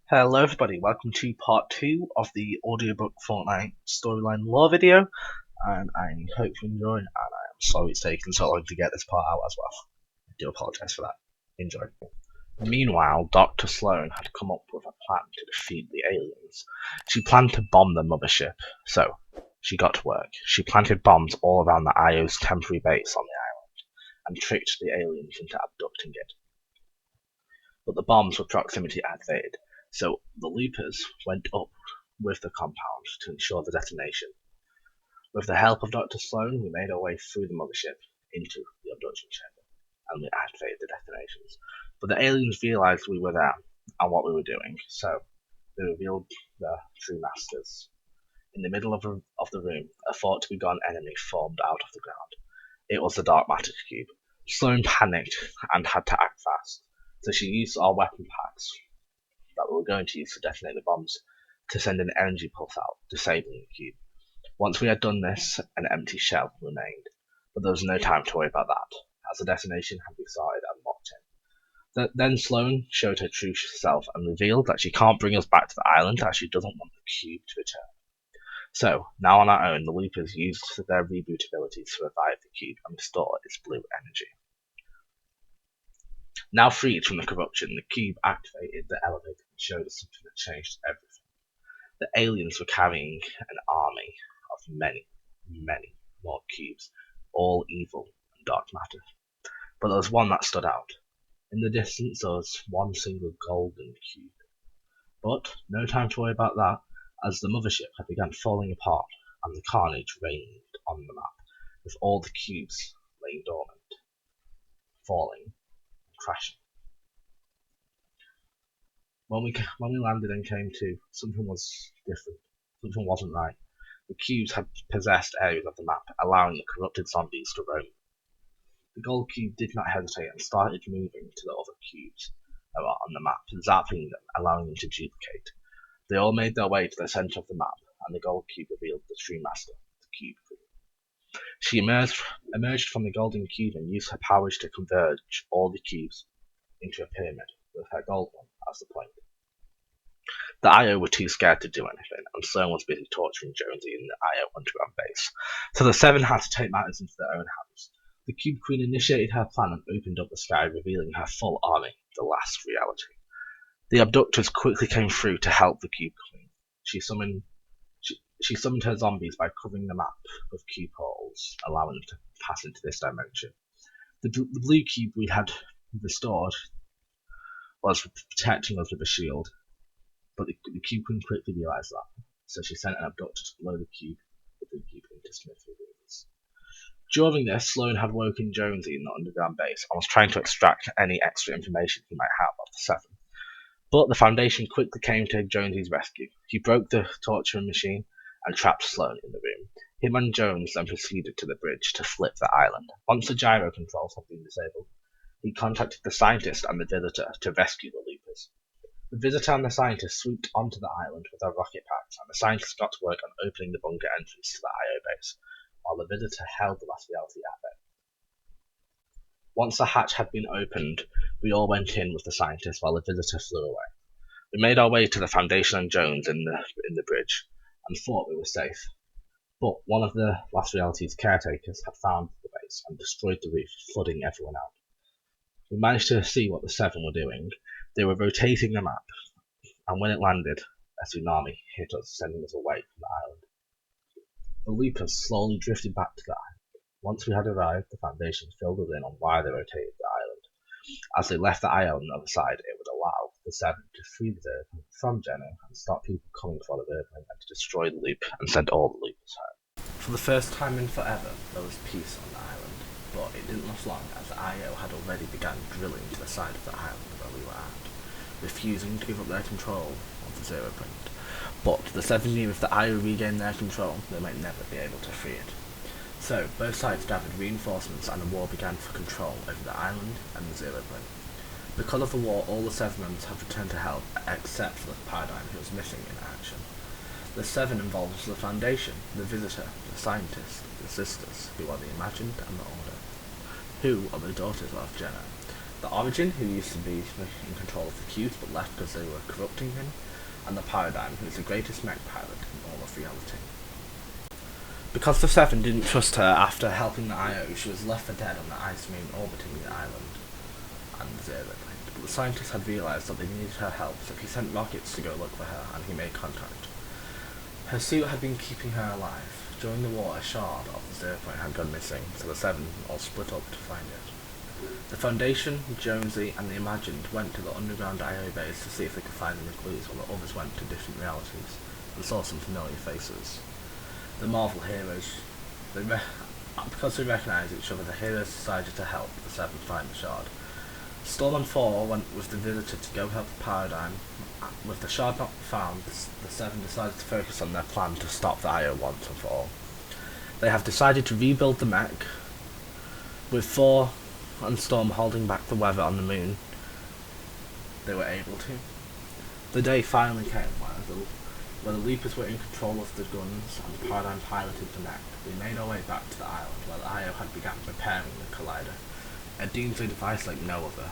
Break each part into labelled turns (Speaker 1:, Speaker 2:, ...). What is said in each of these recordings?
Speaker 1: Hello everybody, welcome to part 2 of the audiobook Fortnite storyline lore video, and I hope you enjoy, and I am sorry it's taken so long to get this part out as well. I do apologise for that. Enjoy. Meanwhile, Dr. Sloan had come up with a plan to defeat the aliens. She planned to bomb the mothership, so she got to work. She planted bombs all around the IO's temporary base on the island, and tricked the aliens into abducting it. But the bombs were proximity activated, so the loopers went up with the compound to ensure the detonation. With the help of Dr. Sloan, we made our way through the mothership into the abduction chamber, and we activated the detonations. But the aliens realized we were there and what we were doing, so they revealed their true masters. In the middle of the room, a thought-to-be-gone enemy formed out of the ground. It was the dark matter cube. Sloan panicked and had to act fast, so she used our weapon packs that we were going to use to detonate the bombs to send an energy pulse out, disabling the cube. Once we had done this, an empty shell remained, but there was no time to worry about that, as the detonation had been started and locked in. Then Sloan showed her true self and revealed that she can't bring us back to the island as she doesn't want the cube to return. So, now on our own, the loopers used their reboot abilities to revive the cube and restore its blue energy. Now freed from the corruption, the cube activated the elevator and showed us something that changed everything. The aliens were carrying an army of many, many more cubes, all evil and dark matter. But there was one that stood out. In the distance there was one single golden cube. But no time to worry about that, as the mothership had begun falling apart and the carnage reigned on the map, with all the cubes laying dormant, falling, crashing. When we landed and came to, something was different. Something wasn't right. The cubes had possessed areas of the map, allowing the corrupted zombies to roam. The gold cube did not hesitate and started moving to the other cubes that were on the map, zapping them, allowing them to duplicate. They all made their way to the center of the map, and the gold cube revealed the true master, the Cube Queen. She emerged from the golden cube and used her powers to converge all the cubes into a pyramid, with her gold one as the point. The IO were too scared to do anything, and Sloan was busy torturing Jonesy in the IO underground base, so the seven had to take matters into their own hands. The Cube Queen initiated her plan and opened up the sky, revealing her full army, the last reality. The abductors quickly came through to help the Cube Queen. She summoned her zombies by covering the map with cube portals, allowing them to pass into this dimension. The blue cube we had restored was protecting us with a shield, but the Cube Queen quickly realized that, so she sent an abductor to blow the cube with the Cube Queen to smith the wounds. During this, Sloan had woken Jonesy in the underground base and was trying to extract any extra information he might have of the Seven. But the Foundation quickly came to Jonesy's rescue. He broke the torturing machine and trapped Sloan in the room. Him and Jones then proceeded to the bridge to flip the island. Once the gyro controls had been disabled, he contacted the scientist and the visitor to rescue the loopers. The visitor and the scientist swooped onto the island with their rocket packs, and the scientist got to work on opening the bunker entrance to the IO base, while the visitor held the last reality at bay. Once the hatch had been opened, we all went in with the scientist while the visitor flew away. We made our way to the Foundation and Jones in the bridge, and thought we were safe. But one of the last reality's caretakers had found the base and destroyed the roof, flooding everyone out. We managed to see what the Seven were doing. They were rotating the map, and when it landed, a tsunami hit us, sending us away from the island. The loopers slowly drifted back to the island. Once we had arrived, the Foundation filled us in on why they rotated the island. As they left the IO on the other side, it would allow the Seven to free the Verpine from Jenna and stop people coming for the Verpine and to destroy the loop and send all the loopers home. For the first time in forever, there was peace on the island, but it didn't last long as the IO had already begun drilling to the side of the island where we were at, refusing to give up their control of the Zero Point. But the Seven knew if the IO regained their control, they might never be able to free it. So, both sides gathered reinforcements and a war began for control over the island and the Zero Point. Because of the war, all the Seven members have returned to help, except for the Paradigm, who was missing in action. The Seven involves the Foundation, the Visitor, the Scientist, the Sisters, who are the Imagined, and the Order, who are the daughters of Jenna. The Origin, who used to be in control of the cubes but left because they were corrupting him, and the Paradigm, who is the greatest mech pilot in all of reality. Because the Seven didn't trust her after helping the IO, she was left for dead on the ice moon orbiting the island and the Zero Point. But the scientists had realised that they needed her help, so he sent rockets to go look for her, and he made contact. Her suit had been keeping her alive. During the war, a shard of the Zero Point had gone missing, so the Seven all split up to find it. The Foundation, Jonesy, and the Imagined went to the underground IO base to see if they could find any clues, while the others went to different realities and saw some familiar faces. The Marvel heroes, because they recognised each other, the heroes decided to help the Seven find the shard. Storm and Four went with the Visitor to go help the Paradigm. With the shard not found, the Seven decided to focus on their plan to stop the IO once and for all. They have decided to rebuild the mech, with Four and Storm holding back the weather on the moon. They were able to. The day finally came where the Leapers were in control of the guns and the Paradigm piloted the mech. We made our way back to the island where the IO had begun repairing the collider, a doomsday device like no other,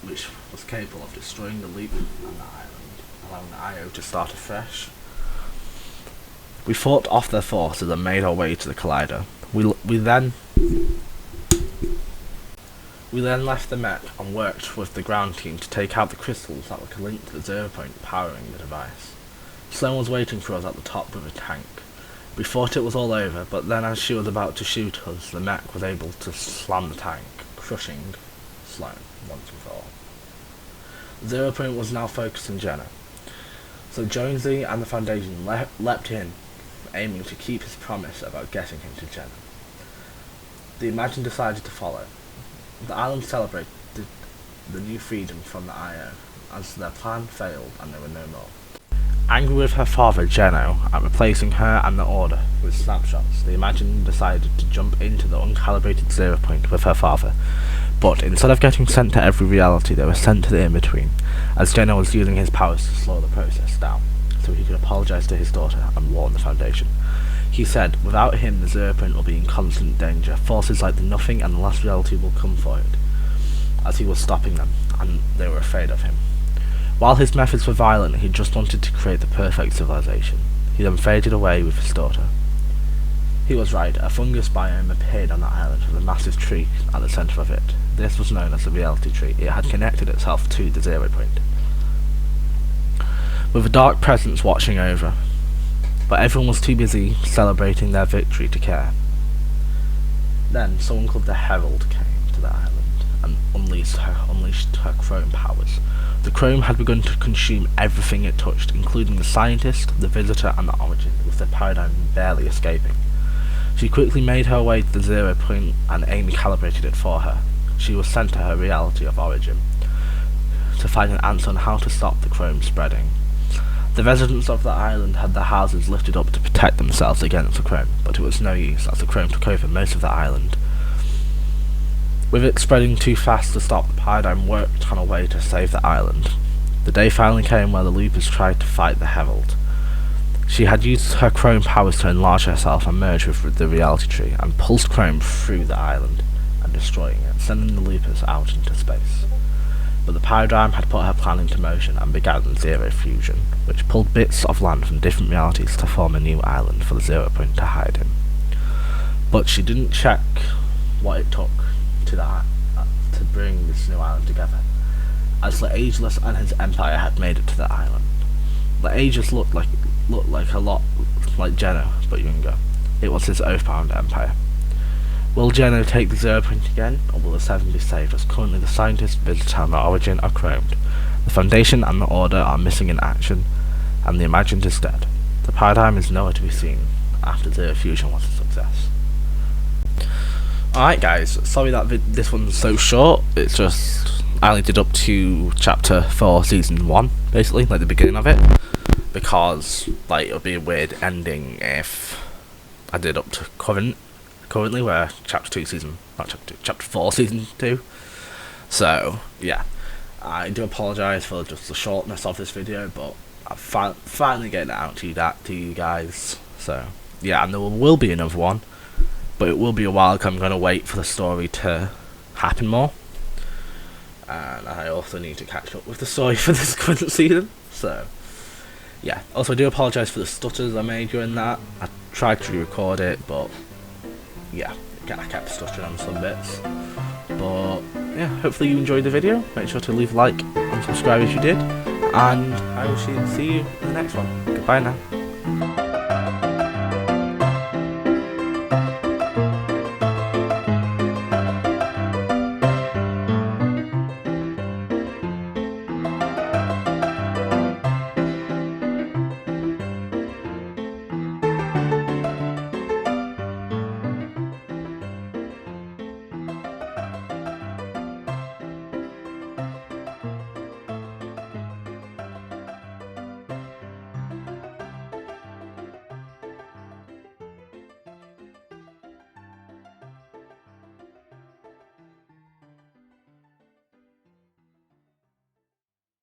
Speaker 1: which was capable of destroying the Leap and the island, allowing the IO to start afresh. We fought off their forces and made our way to the collider. We then left the mech and worked with the ground team to take out the crystals that were linked to the Zero Point powering the device. Sloane was waiting for us at the top with a tank. We thought it was all over, but then as she was about to shoot us, the mech was able to slam the tank, crushing Sloane once and for all. Zero Point was now focused on Jenna, so Jonesy and the Foundation leapt in, aiming to keep his promise about getting him to Jenna. The Imagine decided to follow. The island celebrated the new freedom from the IO, as their plan failed and there were no more. Angry with her father, Geno, at replacing her and the Order with snapshots, the Imagine decided to jump into the uncalibrated Zero Point with her father, but instead of getting sent to every reality, they were sent to the in-between, as Geno was using his powers to slow the process down, so he could apologise to his daughter and warn the Foundation. He said, without him the Zero Point will be in constant danger, forces like the Nothing and the Last Reality will come for it, as he was stopping them, and they were afraid of him. While his methods were violent, he just wanted to create the perfect civilization. He then faded away with his daughter. He was right, a fungus biome appeared on the island with a massive tree at the centre of it. This was known as the Reality Tree. It had connected itself to the Zero Point, with a dark presence watching over, but everyone was too busy celebrating their victory to care. Then someone called the Herald came to the island and unleashed her chrome powers. The chrome had begun to consume everything it touched, including the Scientist, the Visitor, and the Origin, with their Paradigm barely escaping. She quickly made her way to the Zero Point, and Amy calibrated it for her. She was sent to her reality of origin to find an answer on how to stop the chrome spreading. The residents of the island had their houses lifted up to protect themselves against the chrome, but it was no use, as the chrome took over most of the island. With it spreading too fast to stop, the Paradigm worked on a way to save the island. The day finally came where the Loopers tried to fight the Herald. She had used her chrome powers to enlarge herself and merge with the Reality Tree, and pulsed chrome through the island and destroying it, sending the Loopers out into space. But the Paradigm had put her plan into motion and began Zero Fusion, which pulled bits of land from different realities to form a new island for the Zero Point to hide in. But she didn't check what it took to bring this new island together, as the Ageless and his empire had made it to the island. The Ageless looked like a lot like Geno, but younger. It was his Oathbound empire. Will Geno take the Zero Point again, or will the Seven be saved, as currently the Scientist, Visitor, and the Origin are chromed? The Foundation and the Order are missing in action, and the Imagined is dead. The Paradigm is nowhere to be seen after Zero Fusion was a success. Alright guys, sorry that this one's so short. It's just, I only did up to chapter 4 season 1, basically, like the beginning of it, because like it would be a weird ending if I did up to currently where chapter 4 season 2. So yeah, I do apologise for just the shortness of this video, but I'm finally getting it out to you guys. So yeah, and there will be another one, but it will be a while because I'm going to wait for the story to happen more. and I also need to catch up with the story for this current season. So yeah, also I do apologise for the stutters I made during that. I tried to re-record it, but yeah, I kept stuttering on some bits. But yeah, hopefully you enjoyed the video. Make sure to leave a like and subscribe if you did, and I will see you in the next one. Goodbye now.